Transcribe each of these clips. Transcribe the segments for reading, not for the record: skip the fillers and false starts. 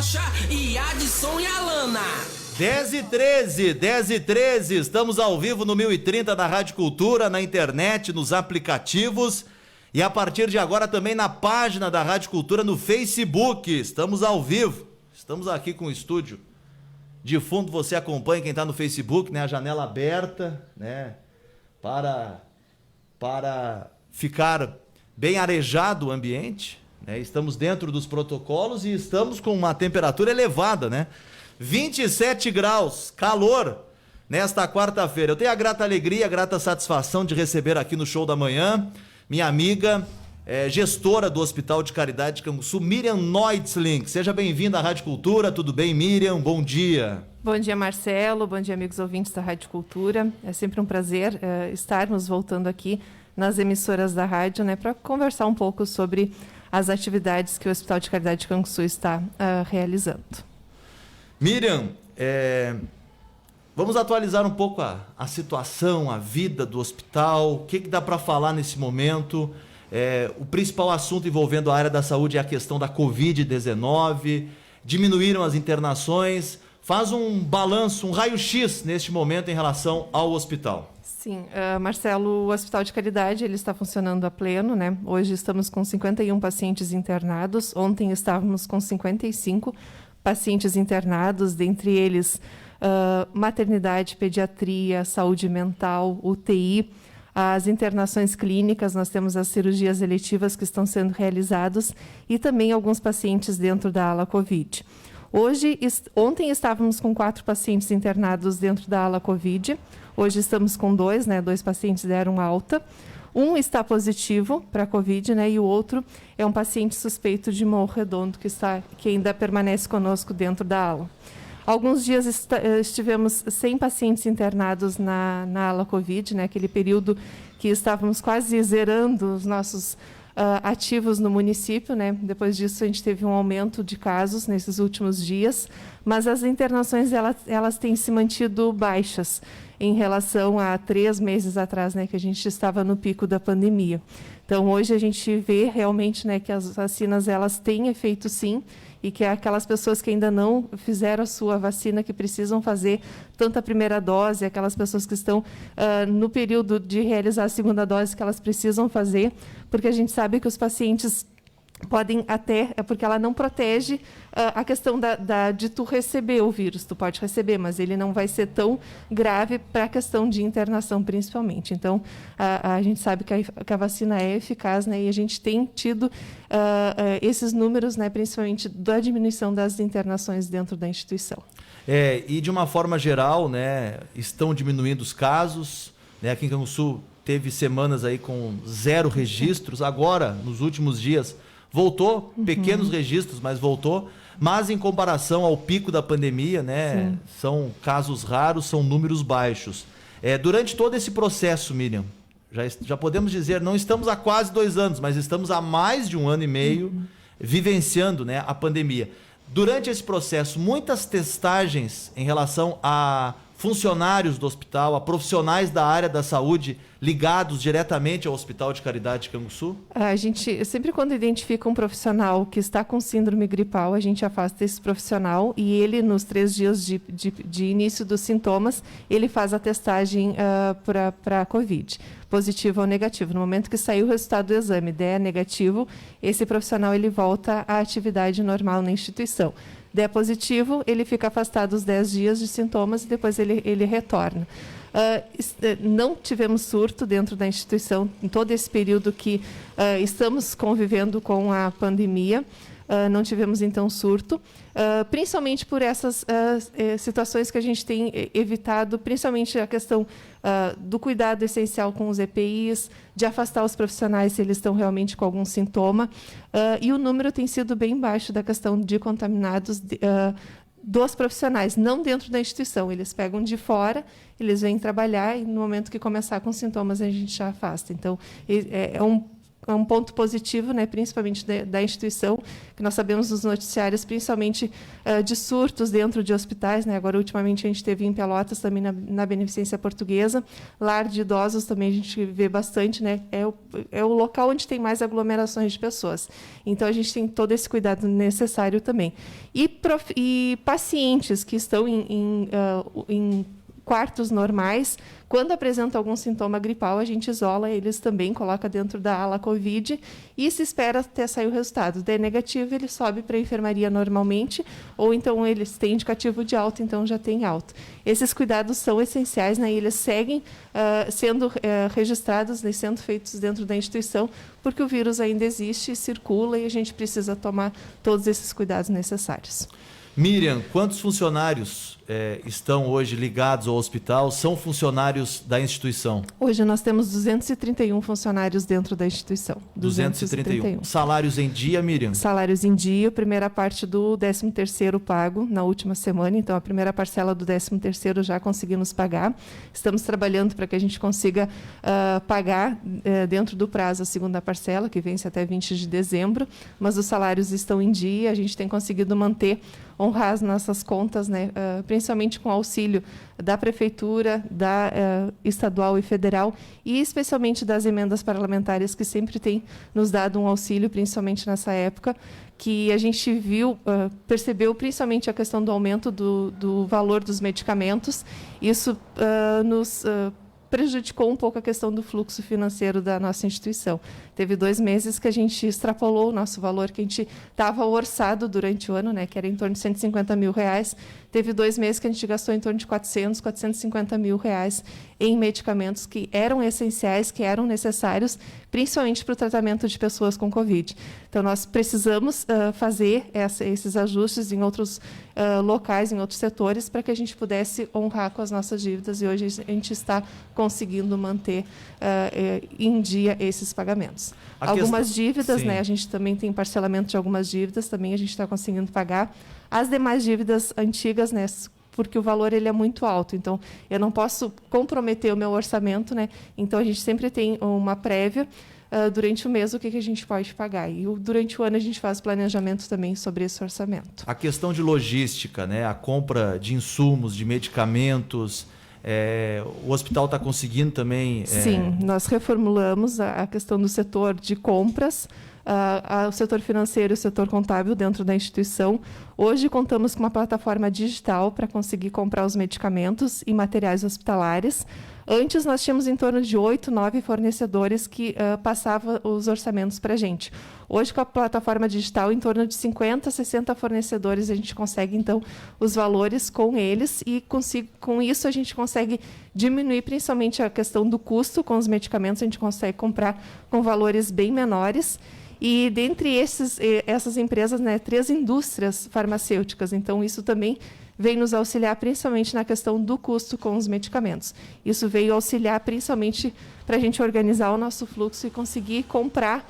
Rocha e Adson e Alana. 10h13, estamos ao vivo no 1030 da Rádio Cultura, na internet, nos aplicativos e a partir de agora também na página da Rádio Cultura no Facebook. Estamos ao vivo, estamos aqui com o estúdio. De fundo você acompanha quem está no Facebook, né? A janela aberta, né? Para ficar bem arejado o ambiente, né? Estamos dentro dos protocolos e estamos com uma temperatura elevada, né? 27 graus, calor, nesta quarta-feira. Eu tenho a grata alegria, a grata satisfação de receber aqui no Show da Manhã minha amiga, gestora do Hospital de Caridade de Canguçu, Miriam Neutzling. Seja bem-vinda à Rádio Cultura. Tudo bem, Miriam? Bom dia. Bom dia, Marcelo. Bom dia, amigos ouvintes da Rádio Cultura. É sempre um prazer estarmos voltando aqui nas emissoras da rádio, né, para conversar um pouco sobre as atividades que o Hospital de Caridade de Canguçu está realizando. Miriam, vamos atualizar um pouco a situação, a vida do hospital. O que dá para falar nesse momento? O principal assunto envolvendo a área da saúde é a questão da Covid-19. Diminuíram as internações. Faz um balanço, um raio-x neste momento em relação ao hospital. Sim, Marcelo, o Hospital de Caridade ele está funcionando a pleno, né? Hoje estamos com 51 pacientes internados. Ontem estávamos com 55 pacientes internados, dentre eles maternidade, pediatria, saúde mental, UTI, as internações clínicas, nós temos as cirurgias eletivas que estão sendo realizadas e também alguns pacientes dentro da ala Covid. Ontem estávamos com 4 pacientes internados dentro da ala Covid, hoje estamos com 2, né? 2 pacientes deram alta. Um está positivo para a Covid, né? E o outro é um paciente suspeito de Morro Redondo, que ainda permanece conosco dentro da ala. Alguns dias estivemos 100 pacientes internados na ala Covid, né? Aquele período que estávamos quase zerando os nossos ativos no município, né? Depois disso, a gente teve um aumento de casos nesses últimos dias, mas as internações elas têm se mantido baixas em relação a 3 meses atrás, né, que a gente estava no pico da pandemia. Então, hoje a gente vê realmente, né, que as vacinas elas têm efeito sim, e que aquelas pessoas que ainda não fizeram a sua vacina, que precisam fazer tanto a primeira dose, aquelas pessoas que estão no período de realizar a segunda dose, que elas precisam fazer, porque a gente sabe que os pacientes podem até, porque ela não protege a questão de tu receber o vírus. Tu pode receber, mas ele não vai ser tão grave para a questão de internação, principalmente. Então, a gente sabe que a vacina é eficaz, né, e a gente tem tido esses números, né, principalmente da diminuição das internações dentro da instituição. E de uma forma geral, né, estão diminuindo os casos, né, aqui em Canguçu teve semanas aí com 0 registros, agora, nos últimos dias, voltou, pequenos registros, mas voltou. Mas em comparação ao pico da pandemia, né, sim, são casos raros, são números baixos. Durante todo esse processo, Miriam, já podemos dizer, não estamos há quase 2 anos, mas estamos há mais de 1 ano e meio vivenciando, né, a pandemia. Durante esse processo, muitas testagens em relação a funcionários do hospital, a profissionais da área da saúde ligados diretamente ao Hospital de Caridade de Canguçu? A gente, sempre quando identifica um profissional que está com síndrome gripal, a gente afasta esse profissional e ele, nos 3 dias de início dos sintomas, ele faz a testagem para a Covid, positivo ou negativo. No momento que sair o resultado do exame der negativo, esse profissional ele volta à atividade normal na instituição. Der positivo, ele fica afastado os 10 dias de sintomas e depois ele retorna. Não tivemos surto dentro da instituição em todo esse período que estamos convivendo com a pandemia. Não tivemos, então, surto, principalmente por essas situações que a gente tem evitado, principalmente a questão do cuidado essencial com os EPIs, de afastar os profissionais se eles estão realmente com algum sintoma, e o número tem sido bem baixo da questão de contaminados dos profissionais, não dentro da instituição. Eles pegam de fora, eles vêm trabalhar e no momento que começar com sintomas a gente já afasta. Então, é um ponto positivo, né, principalmente da instituição, que nós sabemos dos noticiários, principalmente de surtos dentro de hospitais, né? Agora, ultimamente, a gente teve em Pelotas também na Beneficência Portuguesa, lar de idosos também a gente vê bastante, né? É o local onde tem mais aglomerações de pessoas. Então, a gente tem todo esse cuidado necessário também. E pacientes que estão em quartos normais, quando apresentam algum sintoma gripal, a gente isola eles também, coloca dentro da ala COVID e se espera até sair o resultado. Se é negativo, ele sobe para a enfermaria normalmente, ou então eles têm indicativo de alta, então já tem alta. Esses cuidados são essenciais, né? E eles seguem sendo registrados, né, sendo feitos dentro da instituição, porque o vírus ainda existe, circula e a gente precisa tomar todos esses cuidados necessários. Miriam, quantos funcionários estão hoje ligados ao hospital? São funcionários da instituição? Hoje nós temos 231 funcionários dentro da instituição. 231. Salários em dia, Miriam? Salários em dia, primeira parte do 13º pago na última semana, então a primeira parcela do 13º já conseguimos pagar. Estamos trabalhando para que a gente consiga pagar dentro do prazo a segunda parcela, que vence até 20 de dezembro, mas os salários estão em dia, a gente tem conseguido honrar as nossas contas, né, principalmente com auxílio da Prefeitura, da estadual e federal, e especialmente das emendas parlamentares, que sempre têm nos dado um auxílio, principalmente nessa época, que a gente percebeu principalmente a questão do aumento do valor dos medicamentos. Isso nos prejudicou um pouco a questão do fluxo financeiro da nossa instituição. Teve 2 meses que a gente extrapolou o nosso valor que a gente estava orçado durante o ano, né, que era em torno de R$150 mil. Teve 2 meses que a gente gastou em torno de R$450 mil em medicamentos que eram essenciais, que eram necessários, principalmente para o tratamento de pessoas com Covid. Então, nós precisamos fazer esses ajustes em outros locais, em outros setores, para que a gente pudesse honrar com as nossas dívidas, e hoje a gente está conseguindo manter em dia esses pagamentos. Algumas dívidas, né, a gente também tem parcelamento de algumas dívidas, também a gente está conseguindo pagar. As demais dívidas antigas, né, porque o valor ele é muito alto, então eu não posso comprometer o meu orçamento, né? Então a gente sempre tem uma prévia durante o mês o que a gente pode pagar, e durante o ano a gente faz planejamento também sobre esse orçamento. A questão de logística, né, a compra de insumos, de medicamentos, o hospital está conseguindo também... Sim, nós reformulamos a questão do setor de compras, o setor financeiro e o setor contábil dentro da instituição. Hoje contamos com uma plataforma digital para conseguir comprar os medicamentos e materiais hospitalares. Antes nós tínhamos em torno de 8, 9 fornecedores que passavam os orçamentos para a gente. Hoje, com a plataforma digital, em torno de 50, 60 fornecedores, a gente consegue, então, os valores com eles, e com isso a gente consegue diminuir principalmente a questão do custo com os medicamentos, a gente consegue comprar com valores bem menores. E dentre essas empresas, né, 3 indústrias farmacêuticas. Então, isso também vem nos auxiliar principalmente na questão do custo com os medicamentos. Isso veio auxiliar principalmente para a gente organizar o nosso fluxo e conseguir comprar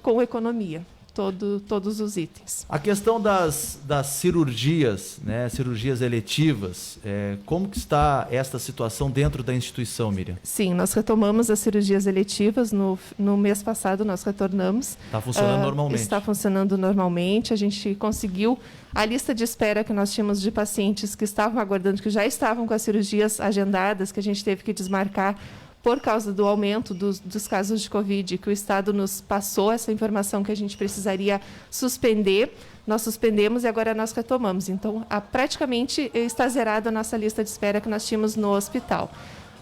com economia todos os itens. A questão das cirurgias, né, cirurgias eletivas, como que está esta situação dentro da instituição, Miriam? Sim, nós retomamos as cirurgias eletivas, no mês passado nós retornamos. Está funcionando normalmente? Está funcionando normalmente, a gente conseguiu a lista de espera que nós tínhamos de pacientes que estavam aguardando, que já estavam com as cirurgias agendadas, que a gente teve que desmarcar por causa do aumento dos casos de Covid, que o Estado nos passou essa informação que a gente precisaria suspender. Nós suspendemos e agora nós retomamos. Então, praticamente está zerada a nossa lista de espera que nós tínhamos no hospital.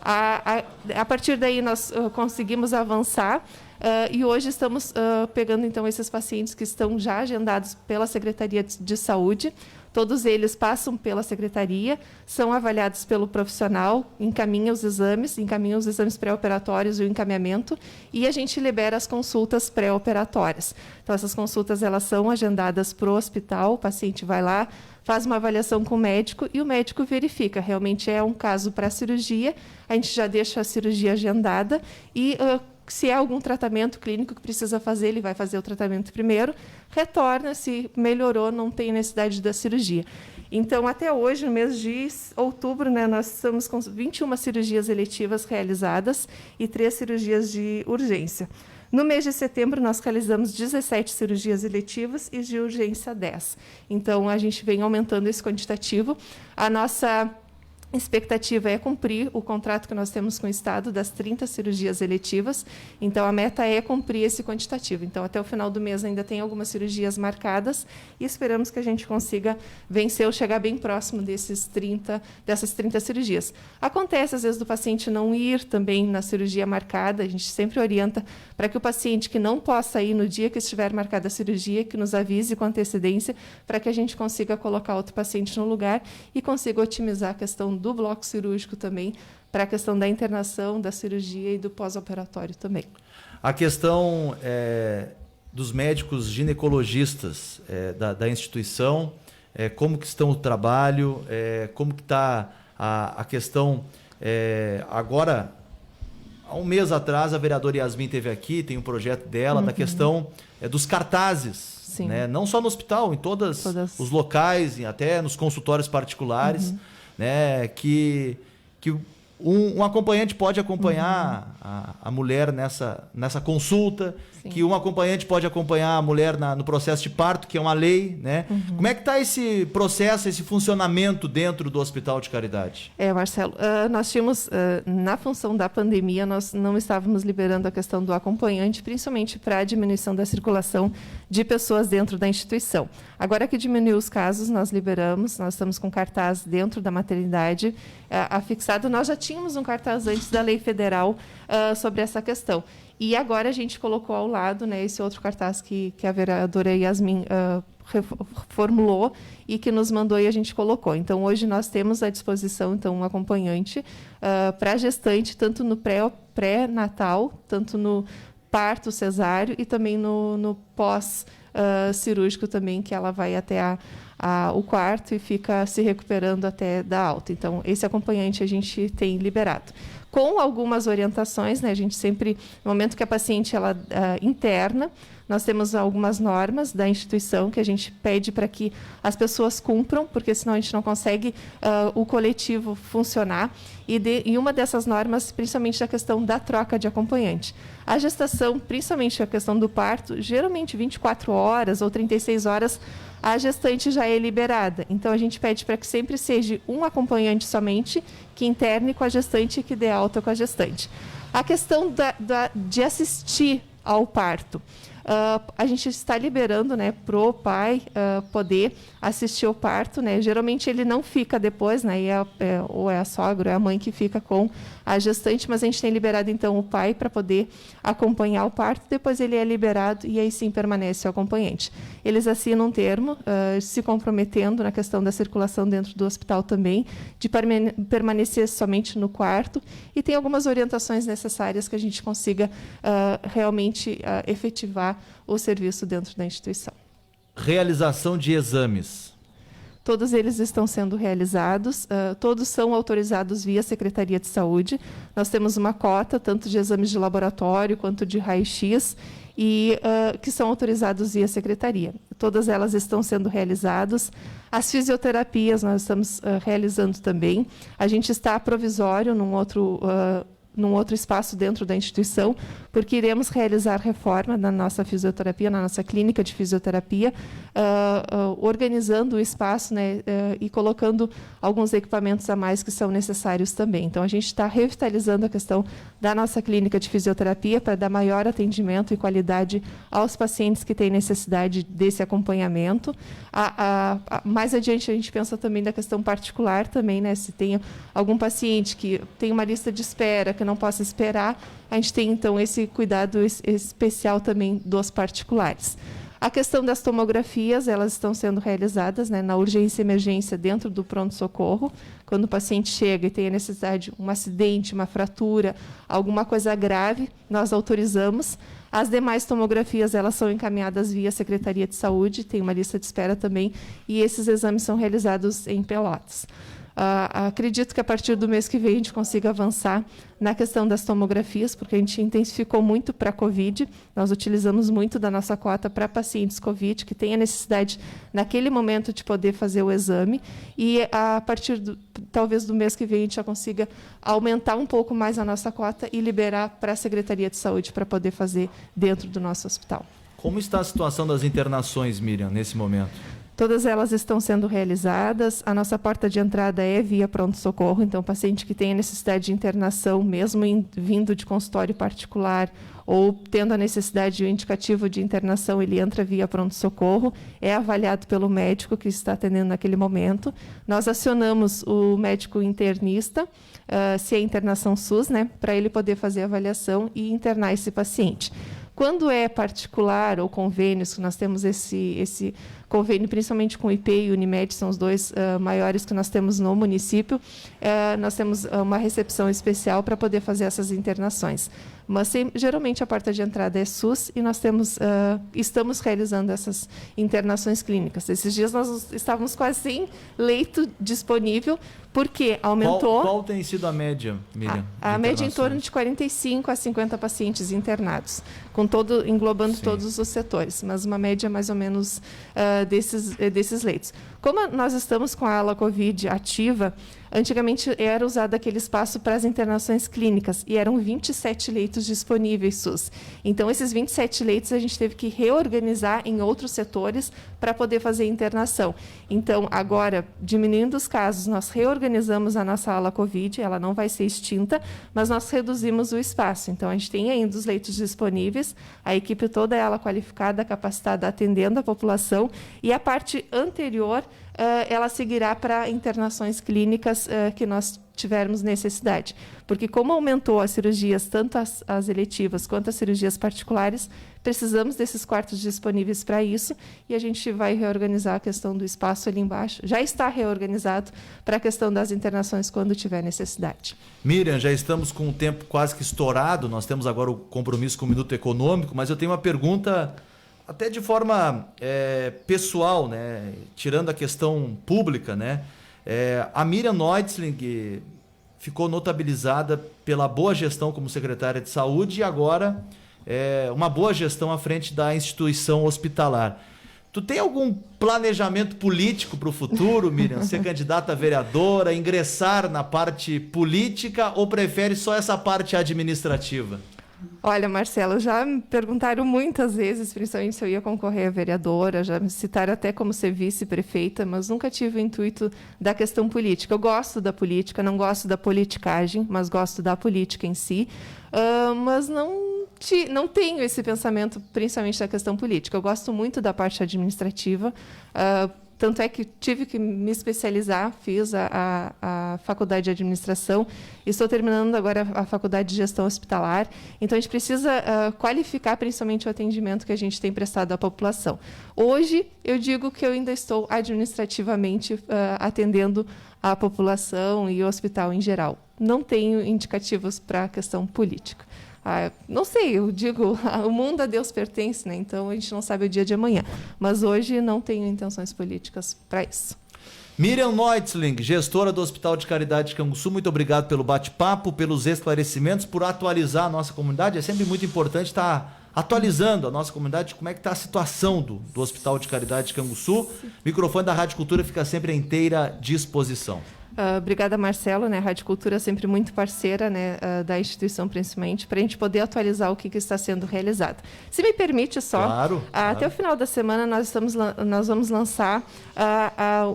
A partir daí, nós conseguimos avançar e hoje estamos pegando, então, esses pacientes que estão já agendados pela Secretaria de Saúde. Todos eles passam pela secretaria, são avaliados pelo profissional, encaminha os exames pré-operatórios e o encaminhamento, e a gente libera as consultas pré-operatórias. Então, essas consultas elas são agendadas para o hospital, o paciente vai lá, faz uma avaliação com o médico e o médico verifica. Realmente é um caso para cirurgia, a gente já deixa a cirurgia agendada e... se há algum tratamento clínico que precisa fazer, ele vai fazer o tratamento primeiro, retorna, se melhorou, não tem necessidade da cirurgia. Então, até hoje, no mês de outubro, né, nós estamos com 21 cirurgias eletivas realizadas e 3 cirurgias de urgência. No mês de setembro, nós realizamos 17 cirurgias eletivas e de urgência 10. Então, a gente vem aumentando esse quantitativo. A nossa expectativa é cumprir o contrato que nós temos com o Estado das 30 cirurgias eletivas. Então, a meta é cumprir esse quantitativo. Então, até o final do mês ainda tem algumas cirurgias marcadas e esperamos que a gente consiga vencer ou chegar bem próximo dessas 30 cirurgias. Acontece, às vezes, do paciente não ir também na cirurgia marcada. A gente sempre orienta para que o paciente que não possa ir no dia que estiver marcada a cirurgia, que nos avise com antecedência, para que a gente consiga colocar outro paciente no lugar e consiga otimizar a questão do bloco cirúrgico também, para a questão da internação, da cirurgia e do pós-operatório também. A questão dos médicos ginecologistas da instituição, como que estão o trabalho, como que está a questão... agora, há um mês atrás, a vereadora Yasmin esteve aqui, tem um projeto dela, da questão dos cartazes, né? Não só no hospital, em todos os locais, até nos consultórios particulares, né, que um acompanhante pode acompanhar a mulher nessa consulta, que um acompanhante pode acompanhar a mulher no processo de parto, que é uma lei, né? Como é que está esse processo, esse funcionamento dentro do Hospital de Caridade? Marcelo, nós tínhamos, na função da pandemia, nós não estávamos liberando a questão do acompanhante, principalmente para a diminuição da circulação de pessoas dentro da instituição. Agora que diminuiu os casos, nós liberamos, nós estamos com cartaz dentro da maternidade afixado. Nós já tínhamos um cartaz antes da lei federal sobre essa questão. E agora a gente colocou ao lado, né, esse outro cartaz que a vereadora Yasmin reformulou e que nos mandou e a gente colocou. Então, hoje nós temos à disposição um acompanhante para gestante, tanto no pré-natal, tanto no parto cesáreo e também no pós-cirúrgico também, que ela vai até o quarto e fica se recuperando até da alta. Então, esse acompanhante a gente tem liberado. Com algumas orientações, né, a gente sempre, no momento que a paciente ela interna, nós temos algumas normas da instituição que a gente pede para que as pessoas cumpram, porque senão a gente não consegue o coletivo funcionar. E uma dessas normas, principalmente a questão da troca de acompanhante. A gestação, principalmente a questão do parto, geralmente 24 horas ou 36 horas, a gestante já é liberada. Então, a gente pede para que sempre seja um acompanhante somente, que interne com a gestante e que dê alta com a gestante. A questão de assistir ao parto. A gente está liberando, né, para o pai poder assistir ao parto, né? Geralmente ele não fica depois, né? Ou é a sogra, ou é a mãe que fica com a gestante, mas a gente tem liberado então o pai para poder acompanhar o parto, depois ele é liberado e aí sim permanece o acompanhante. Eles assinam um termo se comprometendo na questão da circulação dentro do hospital também, de permanecer somente no quarto, e tem algumas orientações necessárias que a gente consiga realmente efetivar o serviço dentro da instituição. Realização de exames. Todos eles estão sendo realizados, todos são autorizados via Secretaria de Saúde. Nós temos uma cota, tanto de exames de laboratório quanto de raio-x, e que são autorizados via Secretaria. Todas elas estão sendo realizadas. As fisioterapias nós estamos realizando também. A gente está provisório num outro espaço dentro da instituição, porque iremos realizar reforma na nossa fisioterapia, na nossa clínica de fisioterapia, organizando o espaço, né, e colocando alguns equipamentos a mais que são necessários também. Então, a gente está revitalizando a questão da nossa clínica de fisioterapia para dar maior atendimento e qualidade aos pacientes que têm necessidade desse acompanhamento. Mais adiante, a gente pensa também da questão particular também, né, se tem algum paciente que tem uma lista de espera, que não possa esperar, a gente tem, então, esse cuidado especial também dos particulares. A questão das tomografias, elas estão sendo realizadas, né, na urgência e emergência dentro do pronto-socorro, quando o paciente chega e tem a necessidade de um acidente, uma fratura, alguma coisa grave, nós autorizamos. As demais tomografias, elas são encaminhadas via Secretaria de Saúde, tem uma lista de espera também, e esses exames são realizados em Pelotas. Acredito que a partir do mês que vem a gente consiga avançar na questão das tomografias, porque a gente intensificou muito para a COVID. Nós utilizamos muito da nossa cota para pacientes COVID que têm a necessidade, naquele momento, de poder fazer o exame. E a partir, talvez, do mês que vem, a gente já consiga aumentar um pouco mais a nossa cota e liberar para a Secretaria de Saúde para poder fazer dentro do nosso hospital. Como está a situação das internações, Miriam, nesse momento? Todas elas estão sendo realizadas. A nossa porta de entrada é via pronto-socorro. Então, o paciente que tem a necessidade de internação, mesmo vindo de consultório particular ou tendo a necessidade de um indicativo de internação, ele entra via pronto-socorro, é avaliado pelo médico que está atendendo naquele momento. Nós acionamos o médico internista, se é internação SUS, né, para ele poder fazer a avaliação e internar esse paciente. Quando é particular ou convênios, que nós temos esse convênio, principalmente com o IP e o Unimed, são os dois maiores que nós temos no município, nós temos uma recepção especial para poder fazer essas internações. Mas, geralmente, a porta de entrada é SUS e nós estamos realizando essas internações clínicas. Esses dias nós estávamos quase sem leito disponível, porque aumentou... Qual tem sido a média, Miriam? A média em torno de 45 a 50 pacientes internados, englobando todos os setores, mas uma média mais ou menos desses leitos. Como nós estamos com a ala COVID ativa, antigamente era usado aquele espaço para as internações clínicas e eram 27 leitos disponíveis SUS. Então, esses 27 leitos a gente teve que reorganizar em outros setores para poder fazer internação. Então, agora, diminuindo os casos, nós reorganizamos a nossa ala COVID, ela não vai ser extinta, mas nós reduzimos o espaço. Então, a gente tem ainda os leitos disponíveis, a equipe toda ela qualificada, capacitada, atendendo a população, e a parte anterior ela seguirá para internações clínicas que nós tivermos necessidade. Porque como aumentou as cirurgias, tanto as eletivas quanto as cirurgias particulares, precisamos desses quartos disponíveis para isso e a gente vai reorganizar a questão do espaço ali embaixo. Já está reorganizado para a questão das internações quando tiver necessidade. Miriam, já estamos com o tempo quase que estourado, nós temos agora o compromisso com o Minuto Econômico, mas eu tenho uma pergunta... até de forma pessoal, né? Tirando a questão pública, né? A Miriam Neuzling ficou notabilizada pela boa gestão como secretária de saúde e agora uma boa gestão à frente da instituição hospitalar. Tu tem algum planejamento político para o futuro, Miriam? Ser candidata a vereadora, ingressar na parte política ou prefere só essa parte administrativa? Olha, Marcelo, já me perguntaram muitas vezes, principalmente se eu ia concorrer a vereadora, já me citaram até como ser vice-prefeita, mas nunca tive o intuito da questão política. Eu gosto da política, não gosto da politicagem, mas gosto da política em si, mas não tenho esse pensamento, principalmente da questão política. Eu gosto muito da parte administrativa, tanto é que tive que me especializar, fiz a faculdade de administração, estou terminando agora a faculdade de gestão hospitalar. Então, a gente precisa qualificar principalmente o atendimento que a gente tem prestado à população. Hoje, eu digo que eu ainda estou administrativamente atendendo a população e o hospital em geral. Não tenho indicativos para a questão política. Não sei, eu digo, o mundo a Deus pertence, né? Então a gente não sabe o dia de amanhã. Mas hoje não tenho intenções políticas para isso. Miriam Neuzling, gestora do Hospital de Caridade de Canguçu, muito obrigado pelo bate-papo, pelos esclarecimentos, por atualizar a nossa comunidade. É sempre muito importante estar atualizando a nossa comunidade, como é que está a situação do Hospital de Caridade de Canguçu. O microfone da Rádio Cultura fica sempre à inteira disposição. Obrigada, Marcelo, né? A Rádio Cultura é sempre muito parceira, né, da instituição, principalmente, para a gente poder atualizar o que está sendo realizado. Se me permite só, claro. Até o final da semana nós vamos lançar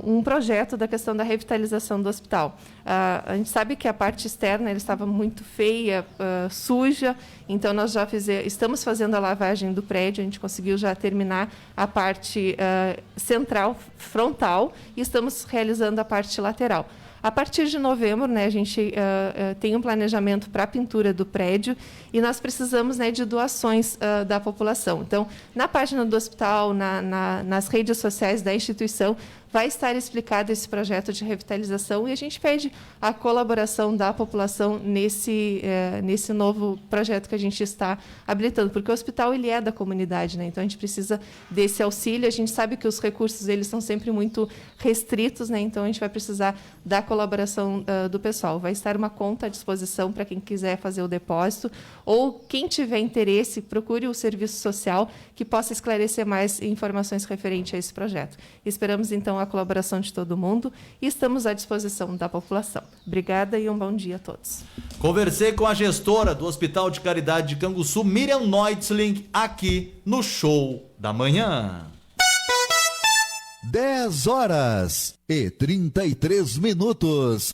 um projeto da questão da revitalização do hospital. A gente sabe que a parte externa ele estava muito feia, suja, então nós já estamos fazendo a lavagem do prédio, a gente conseguiu já terminar a parte central, frontal, e estamos realizando a parte lateral. A partir de novembro, né, a gente tem um planejamento para a pintura do prédio e nós precisamos, né, de doações da população. Então, na página do hospital, nas redes sociais da instituição, vai estar explicado esse projeto de revitalização e a gente pede a colaboração da população nesse novo projeto que a gente está habilitando, porque o hospital ele é da comunidade, né? Então a gente precisa desse auxílio. A gente sabe que os recursos eles são sempre muito restritos, né? Então a gente vai precisar da colaboração do pessoal. Vai estar uma conta à disposição para quem quiser fazer o depósito, ou quem tiver interesse, procure o serviço social que possa esclarecer mais informações referentes a esse projeto. Esperamos então a colaboração de todo mundo e estamos à disposição da população. Obrigada e um bom dia a todos. Conversei com a gestora do Hospital de Caridade de Canguçu, Miriam Neutzling, aqui no Show da Manhã. 10h33.